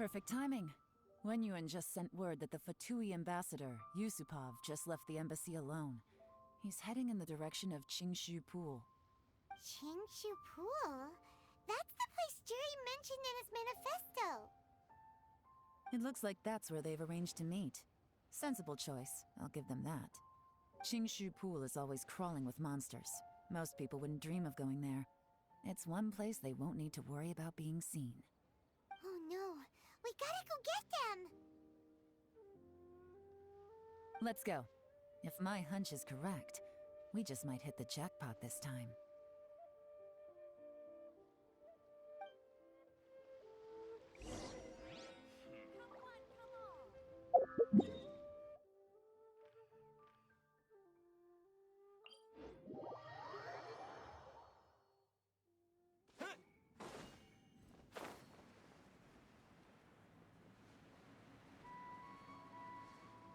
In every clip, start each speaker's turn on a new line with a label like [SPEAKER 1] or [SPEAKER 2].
[SPEAKER 1] Perfect timing. Wenyuan just sent word that the Fatui ambassador, Yusupov, just left the embassy alone. He's heading in the direction of Qingshu Pool.
[SPEAKER 2] Qingshu Pool? That's the place Jerry mentioned in his manifesto.
[SPEAKER 1] It looks like that's where they've arranged to meet. Sensible choice, I'll give them that. Qingshu Pool is always crawling with monsters. Most people wouldn't dream of going there. It's one place they won't need to worry about being seen.
[SPEAKER 2] Oh no, we gotta go get them!
[SPEAKER 1] Let's go. If my hunch is correct, we just might hit the jackpot this time.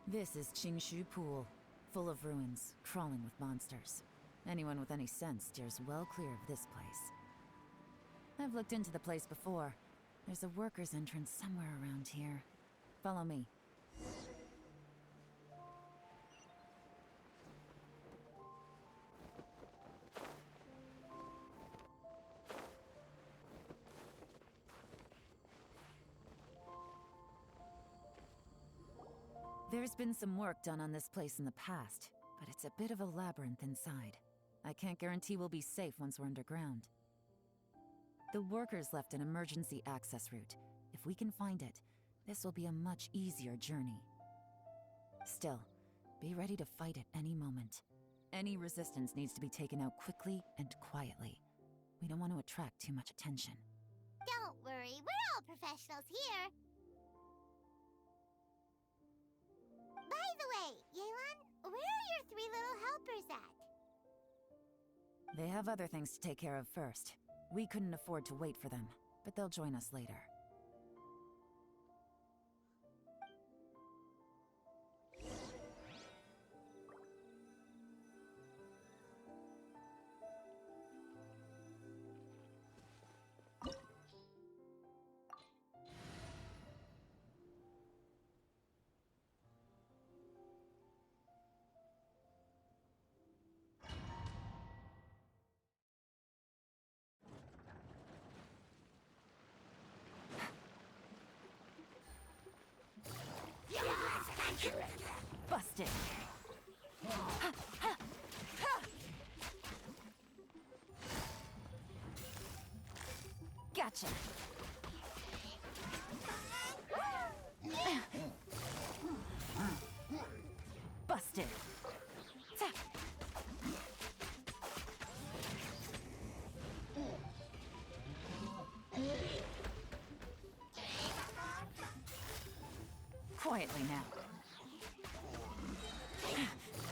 [SPEAKER 1] This is Qingshu Pool, full of ruins, crawling with monsters. Anyone with any sense steers well clear of this place. I've looked into the place before. There's a worker's entrance somewhere around here. Follow me. There's been some work done on this place in the past, but it's a bit of a labyrinth inside. I can't guarantee we'll be safe once we're underground. The workers left an emergency access route. If we can find it, this will be a much easier journey. Still, be ready to fight at any moment. Any resistance needs to be taken out quickly and quietly. We don't want to attract too much attention.
[SPEAKER 2] Don't worry, we're all professionals here. By the way, Yelan, where are your three little helpers at?
[SPEAKER 1] They have other things to take care of first. We couldn't afford to wait for them, but they'll join us later. Busted! Gotcha! Busted! Quietly now.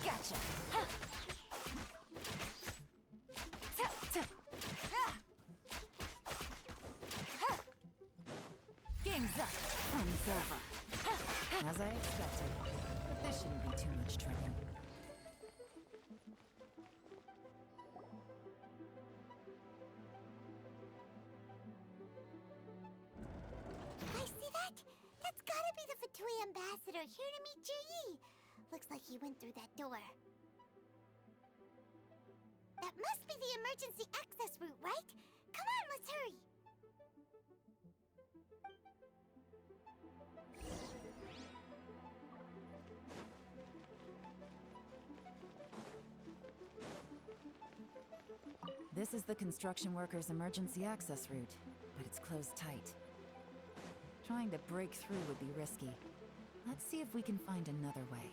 [SPEAKER 1] Gotcha! Game's up. Fun's over. As I expected. But this shouldn't be too much trouble.
[SPEAKER 2] I see that? That's gotta be the Fatui ambassador here to meet Ji. Looks like he went through that door. That must be the emergency access route, right? Come on, let's hurry!
[SPEAKER 1] This is the construction workers' emergency access route, but it's closed tight. Trying to break through would be risky. Let's see if we can find another way.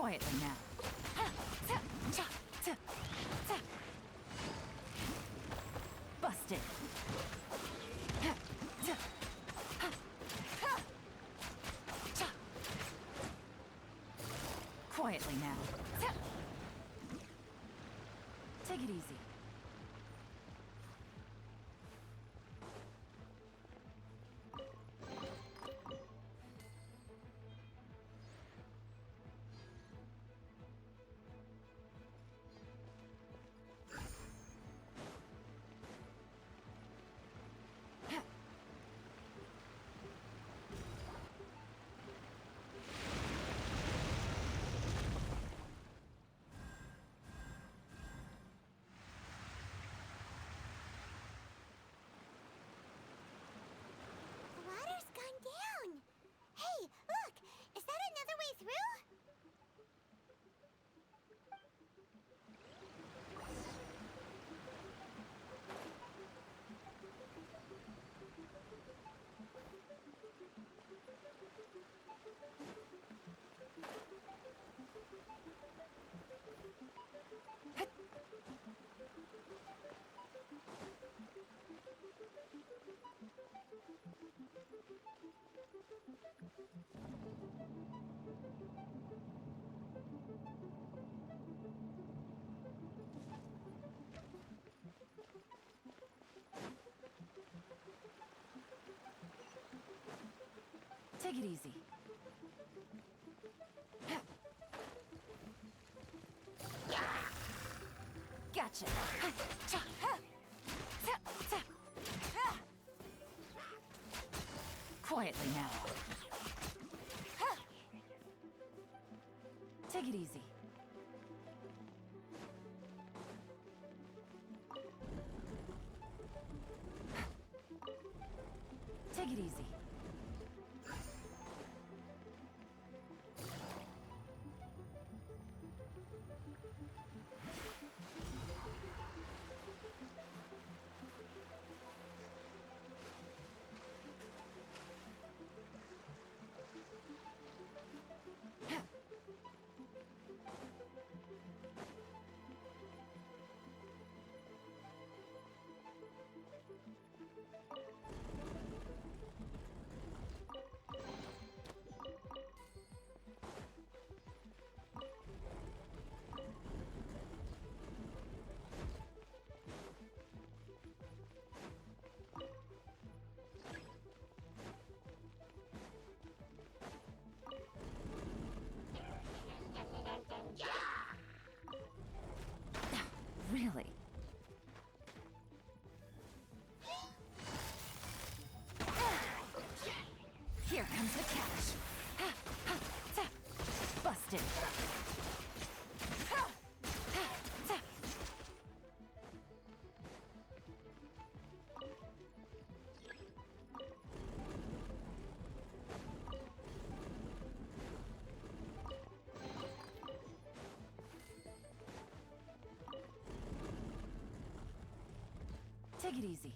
[SPEAKER 1] Quietly now. Busted. Quietly now. Take it easy.
[SPEAKER 2] The water's gone down. Hey, look! Is that another way through?
[SPEAKER 1] Take it easy. Gotcha. Quietly now. Take it easy. Take it easy. Really? Here comes the catch. Busted. Take it easy.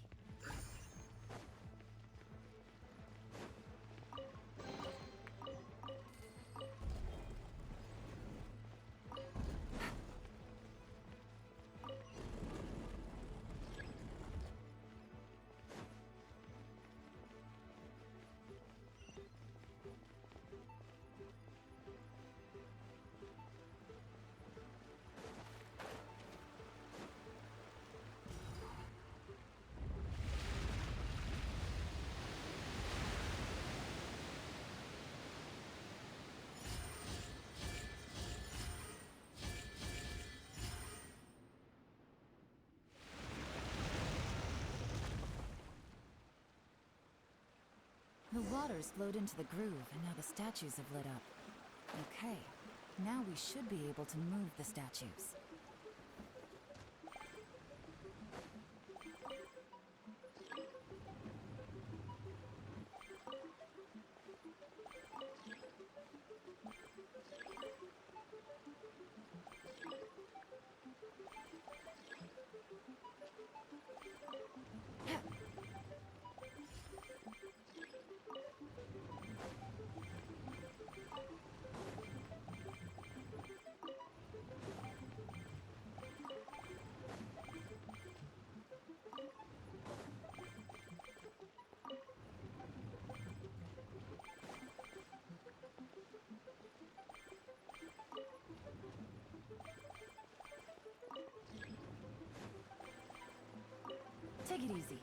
[SPEAKER 1] The water's flowed into the groove, and now the statues have lit up. Okay, now we should be able to move the statues. Take it easy.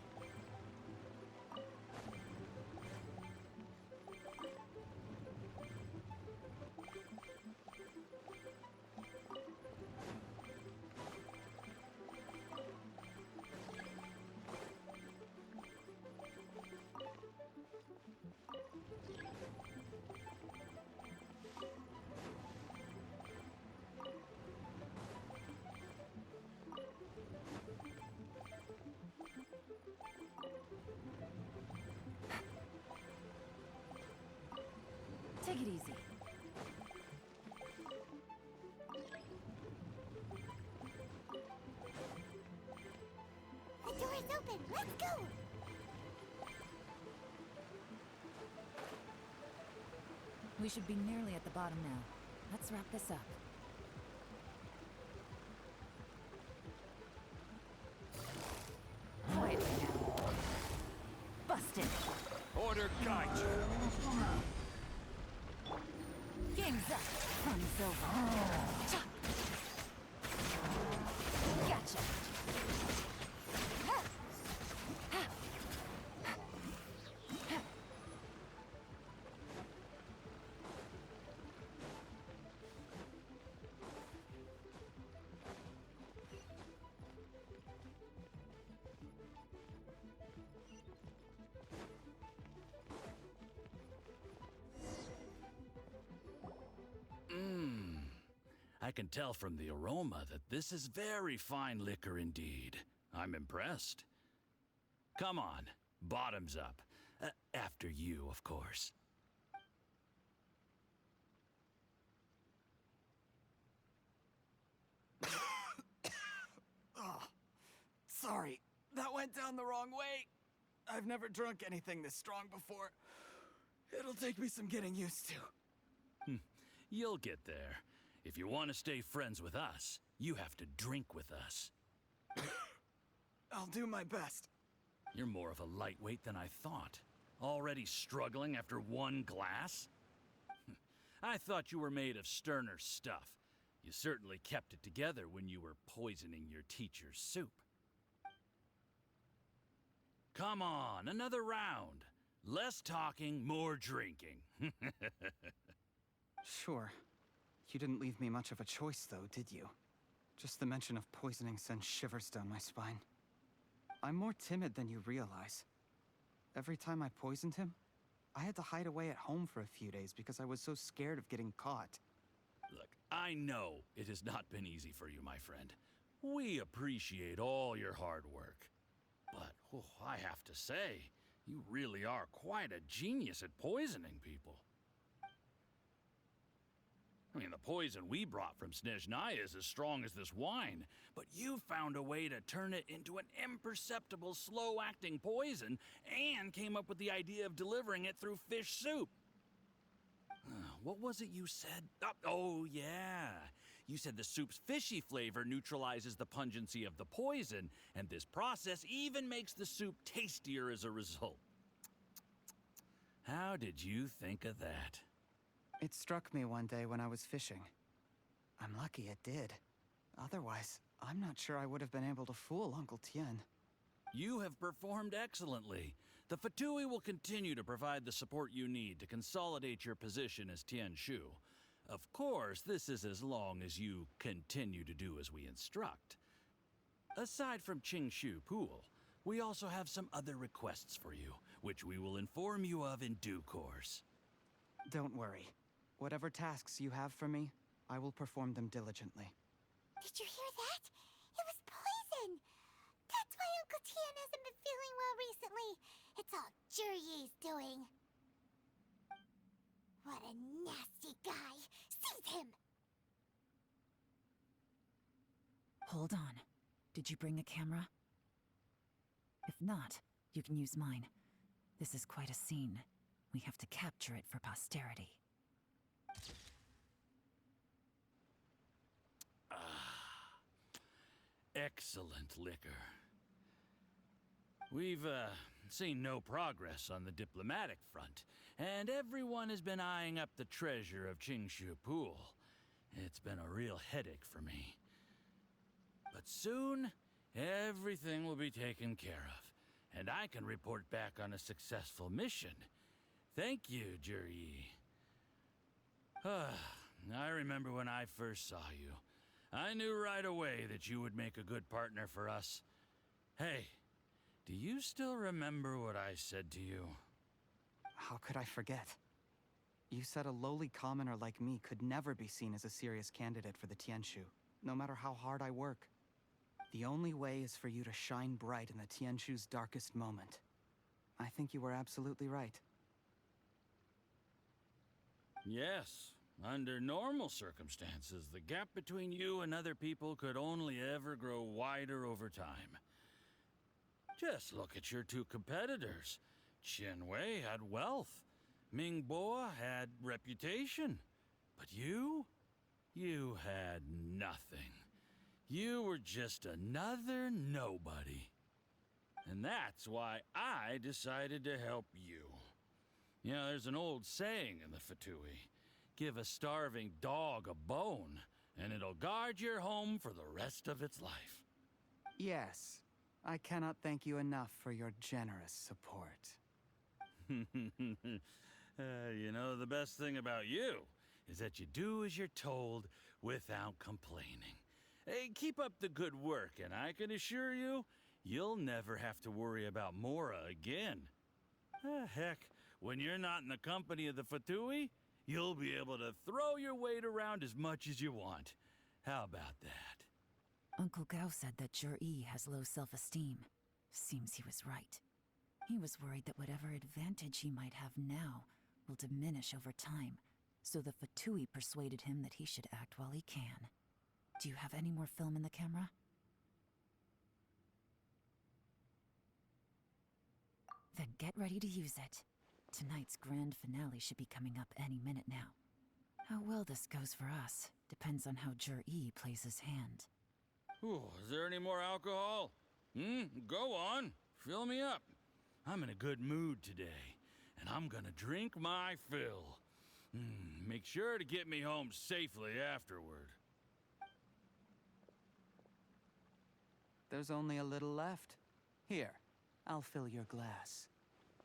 [SPEAKER 1] Take it easy.
[SPEAKER 2] The door is open. Let's go.
[SPEAKER 1] We should be nearly at the bottom now. Let's wrap this up. Quietly now. Busted.
[SPEAKER 3] Order guide you.
[SPEAKER 1] Game's up. Fun's over. Cha. Gotcha.
[SPEAKER 3] I can tell from the aroma that this is very fine liquor indeed. I'm impressed. Come on, bottoms up. After you, of course.
[SPEAKER 4] Oh, sorry. That went down the wrong way. I've never drunk anything this strong before. It'll take me some getting used to.
[SPEAKER 3] You'll get there. If you want to stay friends with us, you have to drink with us.
[SPEAKER 4] I'll do my best.
[SPEAKER 3] You're more of a lightweight than I thought. Already struggling after one glass? I thought you were made of sterner stuff. You certainly kept it together when you were poisoning your teacher's soup. Come on, another round. Less talking, more drinking.
[SPEAKER 4] Sure. You didn't leave me much of a choice, though, did you? Just the mention of poisoning sends shivers down my spine. I'm more timid than you realize. Every time I poisoned him, I had to hide away at home for a few days because I was so scared of getting caught.
[SPEAKER 3] Look, I know it has not been easy for you, my friend. We appreciate all your hard work. But, I have to say, you really are quite a genius at poisoning people. I mean, the poison we brought from Snezhnaya is as strong as this wine, but you found a way to turn it into an imperceptible, slow-acting poison and came up with the idea of delivering it through fish soup. What was it you said? Oh, yeah. You said the soup's fishy flavor neutralizes the pungency of the poison, and this process even makes the soup tastier as a result. How did you think of that?
[SPEAKER 4] It struck me one day when I was fishing. I'm lucky it did. Otherwise, I'm not sure I would have been able to fool Uncle Tien.
[SPEAKER 3] You have performed excellently. The Fatui will continue to provide the support you need to consolidate your position as Tien Shu. Of course, this is as long as you continue to do as we instruct. Aside from Qingshu Pool, we also have some other requests for you, which we will inform you of in due course.
[SPEAKER 4] Don't worry. Whatever tasks you have for me, I will perform them diligently.
[SPEAKER 2] Did you hear that? It was poison. That's why Uncle Tien hasn't been feeling well recently. It's all Jurye's doing. What a nasty guy. Seize him!
[SPEAKER 1] Hold on. Did you bring a camera? If not, you can use mine. This is quite a scene. We have to capture it for posterity.
[SPEAKER 3] Excellent liquor. We've, seen no progress on the diplomatic front, and everyone has been eyeing up the treasure of Qingshu Pool. It's been a real headache for me. But soon, everything will be taken care of, and I can report back on a successful mission. Thank you, Juri. I remember when I first saw you. I knew right away that you would make a good partner for us. Hey, do you still remember what I said to you?
[SPEAKER 4] How could I forget? You said a lowly commoner like me could never be seen as a serious candidate for the Tianshu, no matter how hard I work. The only way is for you to shine bright in the Tianshu's darkest moment. I think you were absolutely right.
[SPEAKER 3] Yes. Under normal circumstances, the gap between you and other people could only ever grow wider over time. Just look at your two competitors. Qin Wei had wealth. Ming Boa had reputation. But you had nothing. You were just another nobody. And that's why I decided to help you. You know, there's an old saying in the Fatui. Give a starving dog a bone, and it'll guard your home for the rest of its life.
[SPEAKER 4] Yes. I cannot thank you enough for your generous support.
[SPEAKER 3] You know, the best thing about you is that you do as you're told without complaining. Hey, keep up the good work, and I can assure you, you'll never have to worry about Mora again. Heck, when you're not in the company of the Fatui, you'll be able to throw your weight around as much as you want. How about that?
[SPEAKER 1] Uncle Gao said that Jur-E has low self-esteem. Seems he was right. He was worried that whatever advantage he might have now will diminish over time, so the Fatui persuaded him that he should act while he can. Do you have any more film in the camera? Then get ready to use it. Tonight's grand finale should be coming up any minute now. How well this goes for us depends on how Jur-E plays his hand.
[SPEAKER 3] Ooh, is there any more alcohol? Go on. Fill me up. I'm in a good mood today, and I'm gonna drink my fill. Make sure to get me home safely afterward.
[SPEAKER 4] There's only a little left. Here, I'll fill your glass.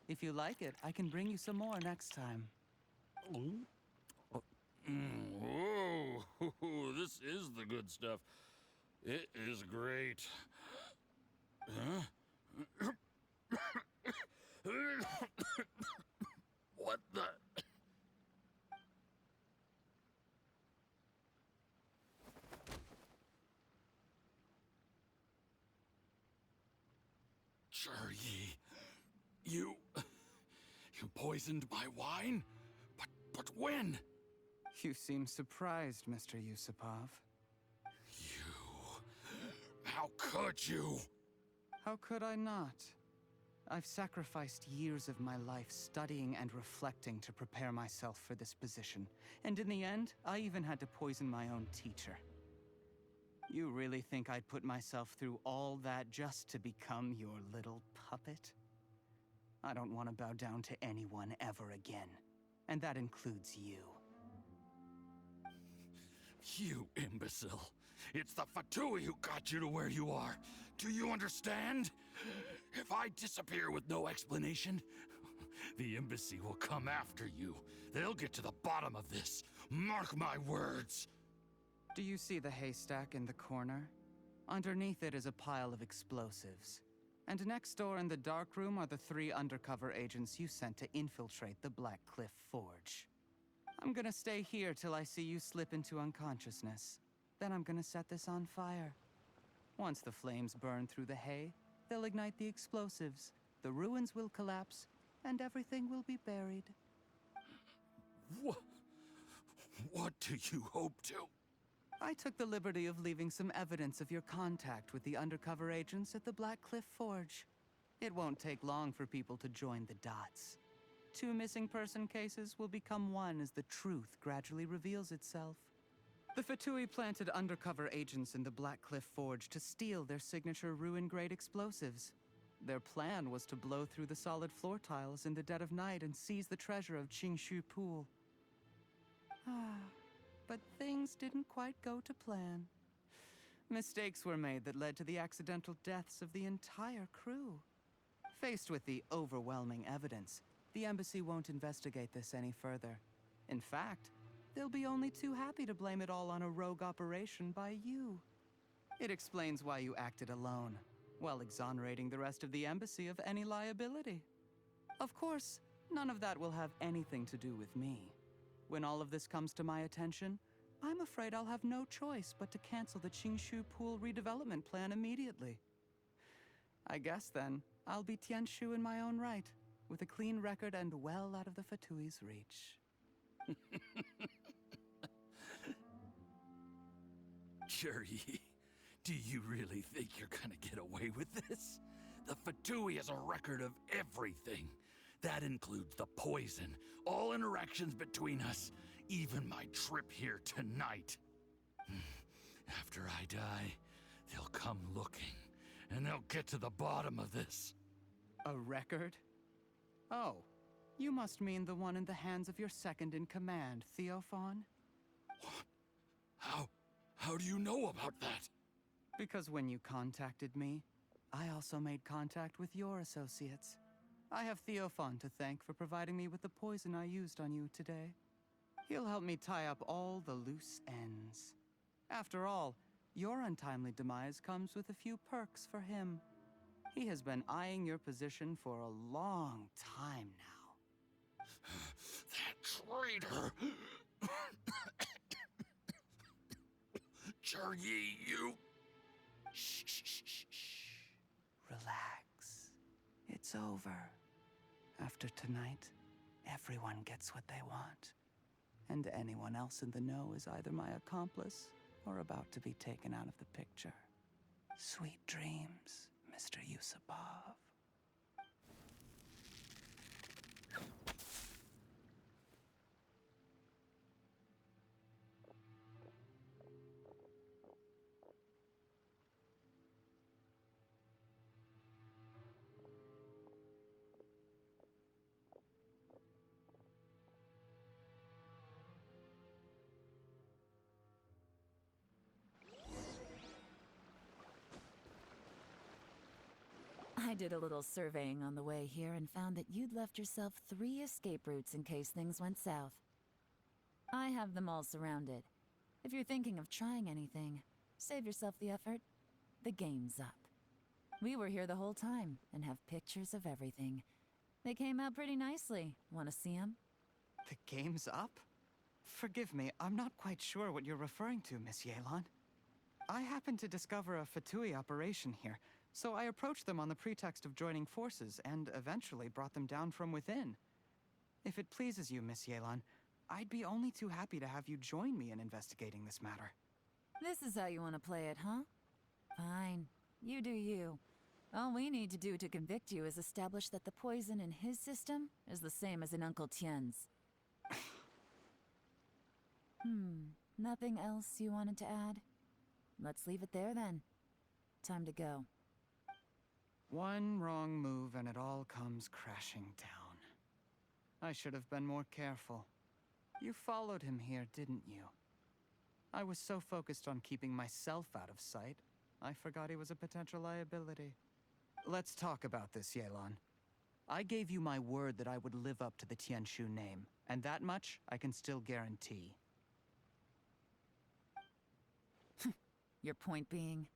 [SPEAKER 4] If you like it, I can bring you some more next time.
[SPEAKER 3] Whoa, this is the good stuff. It is great. Huh? What the? Jur-E, you poisoned my wine? But when?
[SPEAKER 4] You seem surprised, Mr. Yusupov.
[SPEAKER 3] How could you?
[SPEAKER 4] How could I not? I've sacrificed years of my life studying and reflecting to prepare myself for this position. And in the end, I even had to poison my own teacher. You really think I'd put myself through all that just to become your little puppet? I don't want to bow down to anyone ever again. And that includes you.
[SPEAKER 3] You imbecile. It's the Fatui who got you to where you are. Do you understand? If I disappear with no explanation, the embassy will come after you. They'll get to the bottom of this. Mark my words.
[SPEAKER 4] Do you see the haystack in the corner? Underneath it is a pile of explosives. And next door in the dark room are the 3 undercover agents you sent to infiltrate the Black Cliff Forge. I'm gonna stay here till I see you slip into unconsciousness. Then I'm gonna set this on fire. Once the flames burn through the hay, they'll ignite the explosives, the ruins will collapse, and everything will be buried.
[SPEAKER 3] What do you hope to?
[SPEAKER 4] I took the liberty of leaving some evidence of your contact with the undercover agents at the Black Cliff Forge. It won't take long for people to join the dots. 2 missing person cases will become one as the truth gradually reveals itself. The Fatui planted undercover agents in the Black Cliff Forge to steal their signature ruin-grade explosives. Their plan was to blow through the solid floor tiles in the dead of night and seize the treasure of Qingshu Pool. But things didn't quite go to plan. Mistakes were made that led to the accidental deaths of the entire crew. Faced with the overwhelming evidence, the embassy won't investigate this any further. In fact, they'll be only too happy to blame it all on a rogue operation by you. It explains why you acted alone, while exonerating the rest of the embassy of any liability. Of course, none of that will have anything to do with me. When all of this comes to my attention, I'm afraid I'll have no choice but to cancel the Qingshu Pool redevelopment plan immediately. I guess then, I'll be Tianshu in my own right, with a clean record and well out of the Fatui's reach.
[SPEAKER 3] Cherry, do you really think you're gonna get away with this? The Fatui has a record of everything. That includes the poison, all interactions between us, even my trip here tonight. After I die, they'll come looking, and they'll get to the bottom of this.
[SPEAKER 4] A record? Oh, you must mean the one in the hands of your second-in-command, Theophan?
[SPEAKER 3] What? How do you know about that?
[SPEAKER 4] Because when you contacted me, I also made contact with your associates. I have Theophan to thank for providing me with the poison I used on you today. He'll help me tie up all the loose ends. After all, your untimely demise comes with a few perks for him. He has been eyeing your position for a long time now.
[SPEAKER 3] That traitor! Cherry, you...
[SPEAKER 4] Shh, shh, shh, shh, shh. Relax. It's over. After tonight, everyone gets what they want. And anyone else in the know is either my accomplice or about to be taken out of the picture. Sweet dreams, Mr. Yusupov.
[SPEAKER 1] I did a little surveying on the way here and found that you'd left yourself 3 escape routes in case things went south. I have them all surrounded. If you're thinking of trying anything, save yourself the effort. The game's up. We were here the whole time and have pictures of everything. They came out pretty nicely. Want to see them?
[SPEAKER 4] The game's up? Forgive me, I'm not quite sure what you're referring to, Miss Yelan. I happened to discover a Fatui operation here, so I approached them on the pretext of joining forces and eventually brought them down from within. If it pleases you, Miss Yelan, I'd be only too happy to have you join me in investigating this matter.
[SPEAKER 1] This is how you want to play it, huh? Fine. You do you. All we need to do to convict you is establish that the poison in his system is the same as in Uncle Tien's. Nothing else you wanted to add? Let's leave it there then. Time to go.
[SPEAKER 4] One wrong move and it all comes crashing down. I should have been more careful. You followed him here, didn't you? I was so focused on keeping myself out of sight, I forgot he was a potential liability. Let's talk about this, Yelan. I gave you my word that I would live up to the Tianshu name, and that much I can still guarantee.
[SPEAKER 1] Your point being?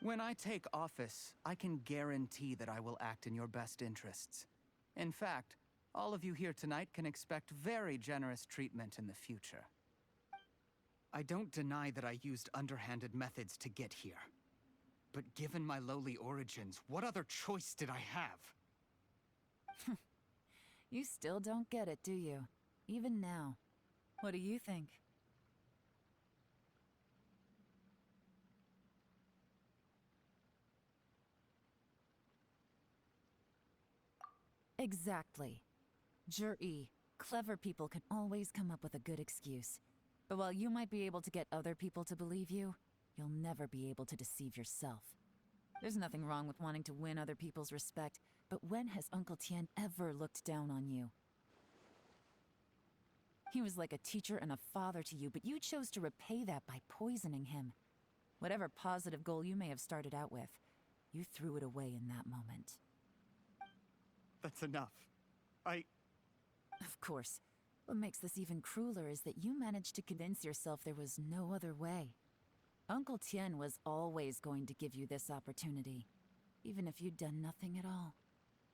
[SPEAKER 4] When I take office, I can guarantee that I will act in your best interests. In fact, all of you here tonight can expect very generous treatment in the future. I don't deny that I used underhanded methods to get here. But given my lowly origins, what other choice did I have?
[SPEAKER 1] You still don't get it, do you? Even now. What do you think? Exactly. Jur-E, clever people can always come up with a good excuse. But while you might be able to get other people to believe you, you'll never be able to deceive yourself. There's nothing wrong with wanting to win other people's respect, but when has Uncle Tien ever looked down on you? He was like a teacher and a father to you, but you chose to repay that by poisoning him. Whatever positive goal you may have started out with, you threw it away in that moment.
[SPEAKER 4] That's enough.
[SPEAKER 1] Of course. What makes this even crueler is that you managed to convince yourself there was no other way. Uncle Tien was always going to give you this opportunity, even if you'd done nothing at all.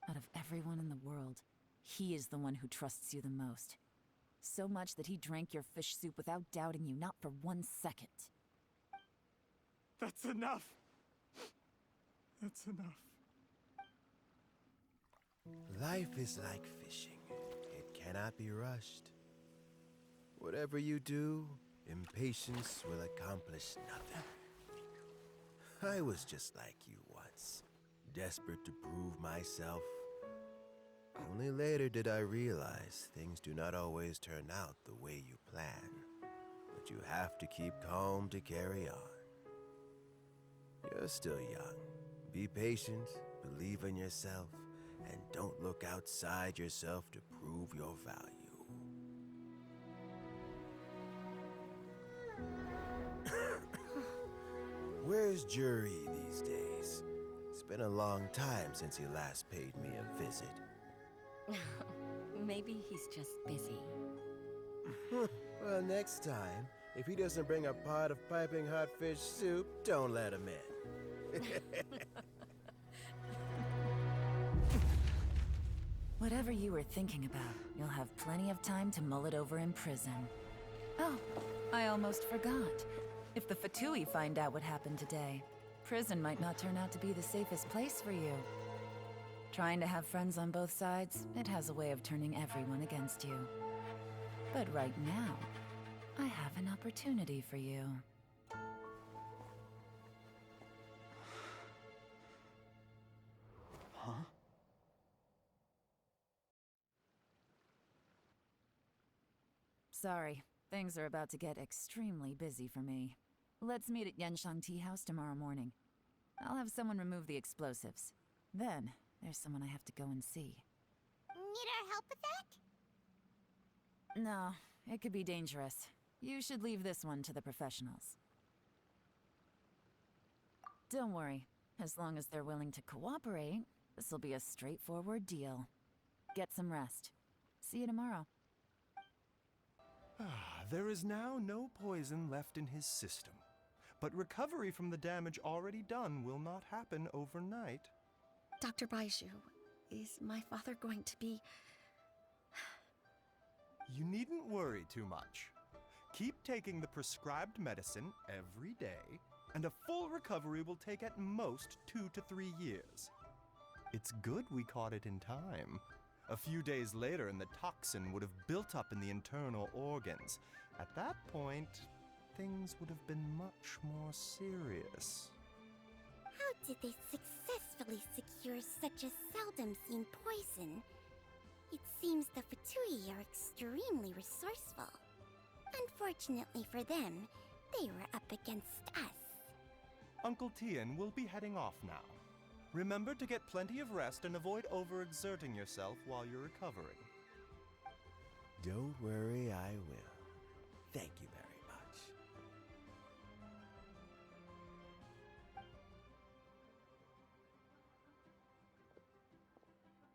[SPEAKER 1] Out of everyone in the world, he is the one who trusts you the most. So much that he drank your fish soup without doubting you, not for 1 second.
[SPEAKER 4] That's enough! That's enough.
[SPEAKER 5] Life is like fishing. It cannot be rushed. Whatever you do, impatience will accomplish nothing. I was just like you once, desperate to prove myself. Only later did I realize things do not always turn out the way you plan, but you have to keep calm to carry on. You're still young. Be patient, believe in yourself, and don't look outside yourself to prove your value. Where's Jury these days? It's been a long time since he last paid me a visit.
[SPEAKER 6] Maybe he's just busy.
[SPEAKER 5] Well, next time, if he doesn't bring a pot of piping hot fish soup, don't let him in.
[SPEAKER 1] Whatever you were thinking about, you'll have plenty of time to mull it over in prison. Oh, I almost forgot. If the Fatui find out what happened today, prison might not turn out to be the safest place for you. Trying to have friends on both sides, it has a way of turning everyone against you. But right now, I have an opportunity for you.
[SPEAKER 4] Huh?
[SPEAKER 1] Sorry, things are about to get extremely busy for me. Let's meet at Yenshang Tea House tomorrow morning. I'll have someone remove the explosives. Then, there's someone I have to go and see.
[SPEAKER 2] Need our help with that?
[SPEAKER 1] No, it could be dangerous. You should leave this one to the professionals. Don't worry. As long as they're willing to cooperate, this'll be a straightforward deal. Get some rest. See you tomorrow.
[SPEAKER 7] There is now no poison left in his system. But recovery from the damage already done will not happen overnight.
[SPEAKER 6] Dr. Baiju, is my father going to be...
[SPEAKER 7] You needn't worry too much. Keep taking the prescribed medicine every day, and a full recovery will take at most 2 to 3 years. It's good we caught it in time. A few days later, and the toxin would have built up in the internal organs. At that point, things would have been much more serious.
[SPEAKER 2] How did they successfully secure such a seldom seen poison? It seems the Fatui are extremely resourceful. Unfortunately for them, they were up against us.
[SPEAKER 7] Uncle Tien will be heading off now. Remember to get plenty of rest and avoid overexerting yourself while you're recovering.
[SPEAKER 5] Don't worry, I will. Thank you very much.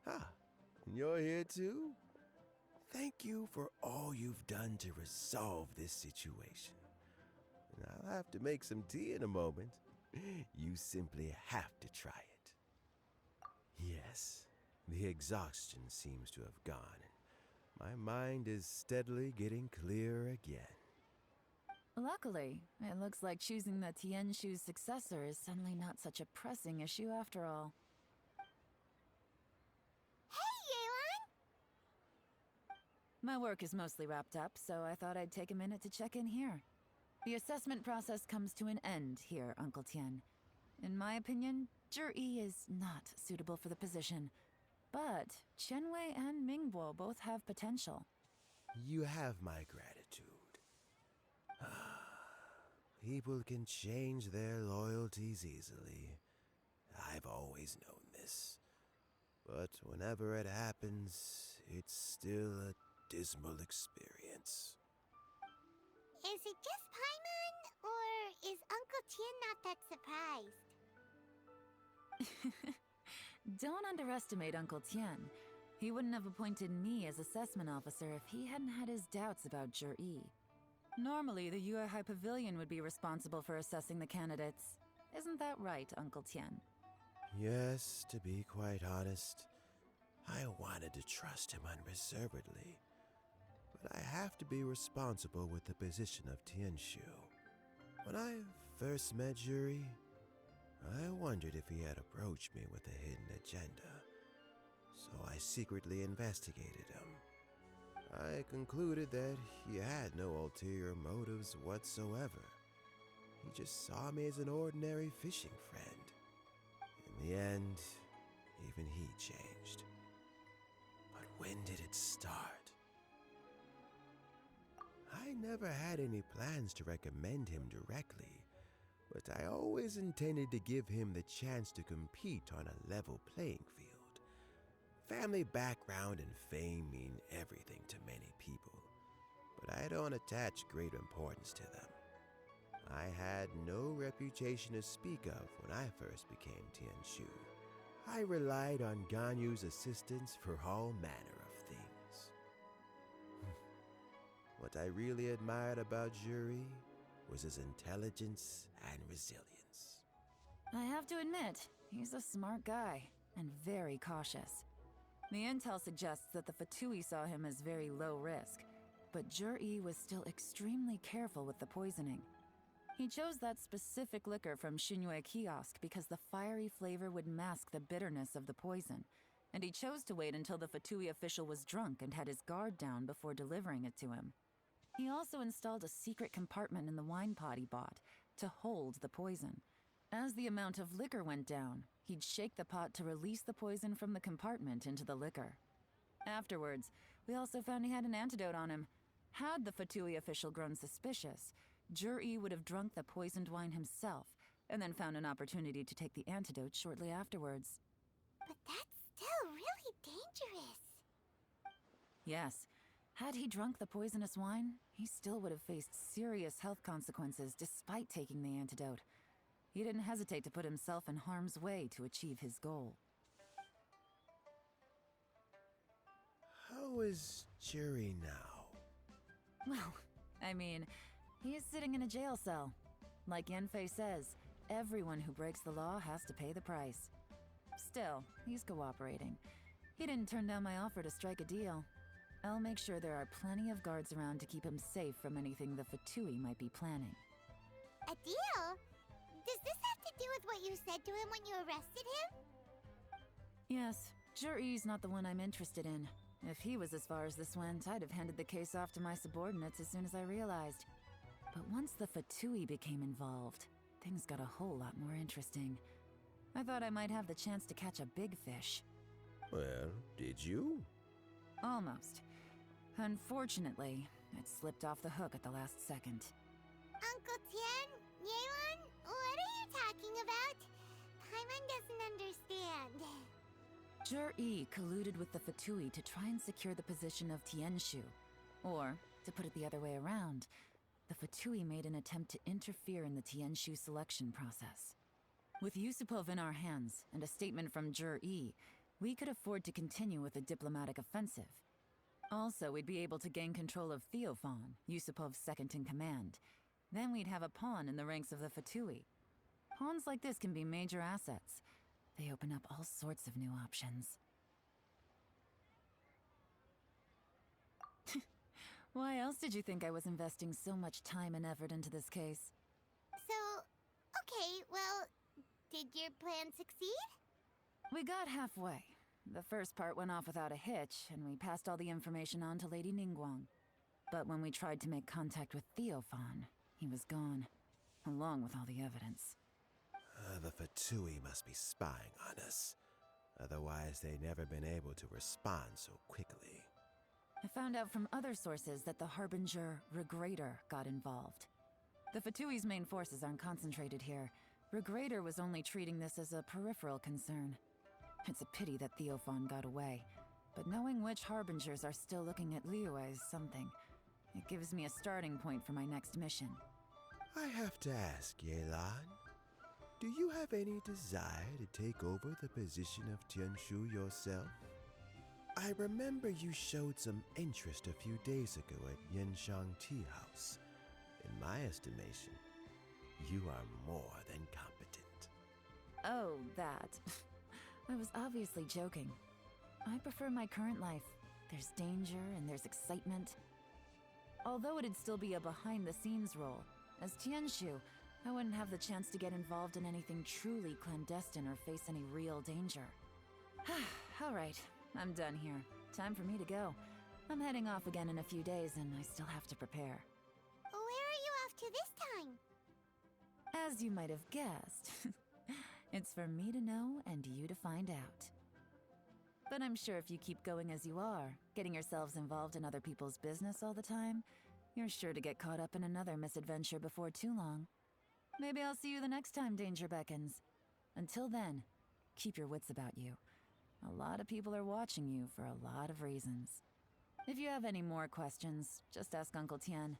[SPEAKER 5] Ah, you're here too? Thank you for all you've done to resolve this situation. And I'll have to make some tea in a moment. You simply have to try it. Yes, the exhaustion seems to have gone, and my mind is steadily getting clear again.
[SPEAKER 1] Luckily, it looks like choosing the Tianshu's successor is suddenly not such a pressing issue after all.
[SPEAKER 2] Hey, Yelan!
[SPEAKER 1] My work is mostly wrapped up, so I thought I'd take a minute to check in here. The assessment process comes to an end here, Uncle Tien. In my opinion, Zhi is not suitable for the position. But Qianwei and Mingbo both have potential.
[SPEAKER 5] You have my gratitude. People can change their loyalties easily. I've always known this. But whenever it happens, it's still a dismal experience.
[SPEAKER 2] Is it just Paimon, or is Uncle Tien not that surprised.
[SPEAKER 1] Don't underestimate Uncle Tian. He wouldn't have appointed me as assessment officer if he hadn't had his doubts about Jur-E. Normally, the Yuehai Pavilion would be responsible for assessing the candidates. Isn't that right, Uncle Tian?
[SPEAKER 5] Yes, to be quite honest, I wanted to trust him unreservedly. But I have to be responsible with the position of Tianshu. When I first met Yuri, I wondered if he had approached me with a hidden agenda. So I secretly investigated him. I concluded that he had no ulterior motives whatsoever. He just saw me as an ordinary fishing friend. In the end, even he changed. But when did it start? I never had any plans to recommend him directly, but I always intended to give him the chance to compete on a level playing field. Family background and fame mean everything to many people, but I don't attach great importance to them. I had no reputation to speak of when I first became Tianshu. I relied on Ganyu's assistance for all manner of things. What I really admired about Yuri was his intelligence and resilience.
[SPEAKER 1] I have to admit, he's a smart guy, and very cautious. The intel suggests that the Fatui saw him as very low risk, but Jur-E was still extremely careful with the poisoning. He chose that specific liquor from Shinue Kiosk because the fiery flavor would mask the bitterness of the poison, and he chose to wait until the Fatui official was drunk and had his guard down before delivering it to him. He also installed a secret compartment in the wine pot he bought to hold the poison. As the amount of liquor went down, he'd shake the pot to release the poison from the compartment into the liquor. Afterwards, we also found he had an antidote on him. Had the Fatui official grown suspicious, Jur-E would have drunk the poisoned wine himself, and then found an opportunity to take the antidote shortly afterwards.
[SPEAKER 2] But that's still really dangerous.
[SPEAKER 1] Yes, had he drunk the poisonous wine, he still would have faced serious health consequences despite taking the antidote. He didn't hesitate to put himself in harm's way to achieve his goal.
[SPEAKER 5] How is Yuri now?
[SPEAKER 1] Well, I mean, he is sitting in a jail cell. Like Yanfei says, everyone who breaks the law has to pay the price. Still, he's cooperating. He didn't turn down my offer to strike a deal. I'll make sure there are plenty of guards around to keep him safe from anything the Fatui might be planning.
[SPEAKER 2] A deal? Does this have to do with what you said to him when you arrested him?
[SPEAKER 1] Yes, Jur-E's not the one I'm interested in. If he was as far as this went, I'd have handed the case off to my subordinates as soon as I realized. But once the Fatui became involved, things got a whole lot more interesting. I thought I might have the chance to catch a big fish.
[SPEAKER 5] Well, did you?
[SPEAKER 1] Almost. Unfortunately, it slipped off the hook at the last second.
[SPEAKER 2] Uncle Tian? Yelan? What are you talking about? Paimon doesn't understand.
[SPEAKER 1] Jur-E colluded with the Fatui to try and secure the position of Tianshu. Or, to put it the other way around, the Fatui made an attempt to interfere in the Tianshu selection process. With Yusupov in our hands, and a statement from Jur-E, we could afford to continue with a diplomatic offensive. Also, we'd be able to gain control of Theophan, Yusupov's second-in-command. Then we'd have a pawn in the ranks of the Fatui. Pawns like this can be major assets. They open up all sorts of new options. Why else did you think I was investing so much time and effort into this case?
[SPEAKER 2] So, okay, well, did your plan succeed?
[SPEAKER 1] We got halfway. The first part went off without a hitch, and we passed all the information on to Lady Ningguang. But when we tried to make contact with Theophan, he was gone, along with all the evidence.
[SPEAKER 5] The Fatui must be spying on us. Otherwise, they'd never been able to respond so quickly.
[SPEAKER 1] I found out from other sources that the Harbinger Regrator got involved. The Fatui's main forces aren't concentrated here. Regrator was only treating this as a peripheral concern. It's a pity that Theophan got away, but knowing which Harbingers are still looking at Liyue is something. It gives me a starting point for my next mission.
[SPEAKER 5] I have to ask, Yelan, do you have any desire to take over the position of Tianshu yourself? I remember you showed some interest a few days ago at Yenshang Tea House. In my estimation, you are more than competent.
[SPEAKER 1] Oh, that. I was obviously joking. I prefer my current life. There's danger and there's excitement. Although it'd still be a behind-the-scenes role, as Tianshu, I wouldn't have the chance to get involved in anything truly clandestine or face any real danger. Alright, I'm done here. Time for me to go. I'm heading off again in a few days and I still have to prepare.
[SPEAKER 2] Where are you off to this time?
[SPEAKER 1] As you might have guessed, it's for me to know and you to find out. But I'm sure if you keep going as you are, getting yourselves involved in other people's business all the time, you're sure to get caught up in another misadventure before too long. Maybe I'll see you the next time danger beckons. Until then, keep your wits about you. A lot of people are watching you for a lot of reasons. If you have any more questions, just ask Uncle Tian.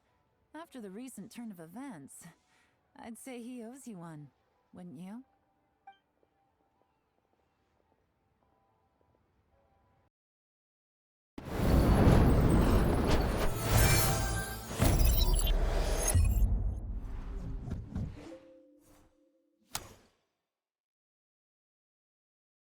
[SPEAKER 1] After the recent turn of events, I'd say he owes you one, wouldn't you?